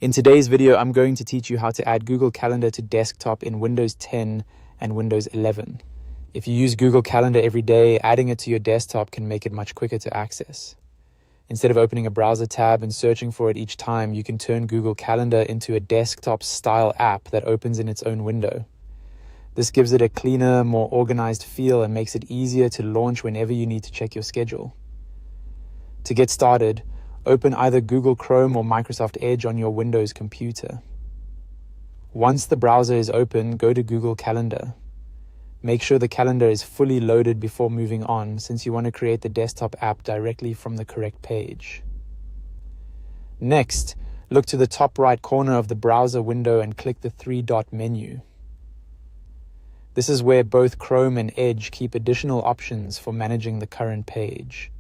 In today's video, I'm going to teach you how to add Google Calendar to desktop in Windows 10 and Windows 11. If you use Google Calendar every day, adding it to your desktop can make it much quicker to access. Instead of opening a browser tab and searching for it each time, you can turn Google Calendar into a desktop-style app that opens in its own window. This gives it a cleaner, more organized feel and makes it easier to launch whenever you need to check your schedule. To get started, open either Google Chrome or Microsoft Edge on your Windows computer. Once the browser is open, go to Google Calendar. Make sure the calendar is fully loaded before moving on, since you want to create the desktop app directly from the correct page. Next, look to the top right corner of the browser window and click the three-dot menu. This is where both Chrome and Edge keep additional options for managing the current page.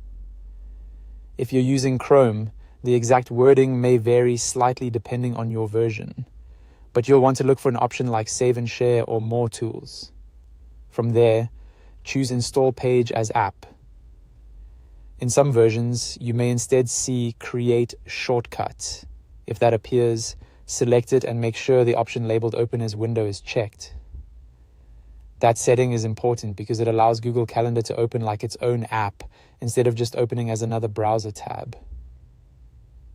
If you're using Chrome, the exact wording may vary slightly depending on your version, but you'll want to look for an option like Save and Share or More Tools. From there, choose Install Page as App. In some versions, you may instead see Create Shortcut. If that appears, select it and make sure the option labeled Open as Window is checked. That setting is important because it allows Google Calendar to open like its own app instead of just opening as another browser tab.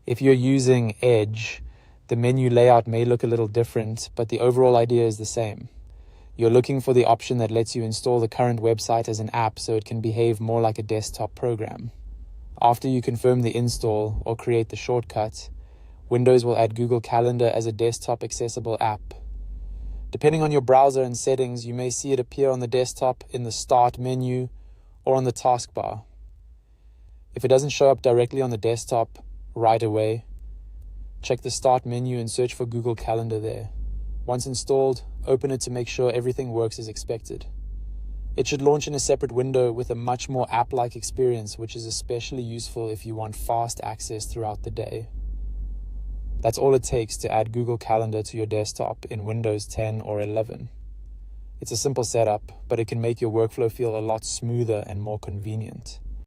If you're using Edge, the menu layout may look a little different, but the overall idea is the same. You're looking for the option that lets you install the current website as an app so it can behave more like a desktop program. After you confirm the install or create the shortcut, Windows will add Google Calendar as a desktop accessible app. Depending on your browser and settings, you may see it appear on the desktop in the Start menu or on the taskbar. If it doesn't show up directly on the desktop right away, check the Start menu and search for Google Calendar there. Once installed, open it to make sure everything works as expected. It should launch in a separate window with a much more app-like experience, which is especially useful if you want fast access throughout the day. That's all it takes to add Google Calendar to your desktop in Windows 10 or 11. It's a simple setup, but it can make your workflow feel a lot smoother and more convenient.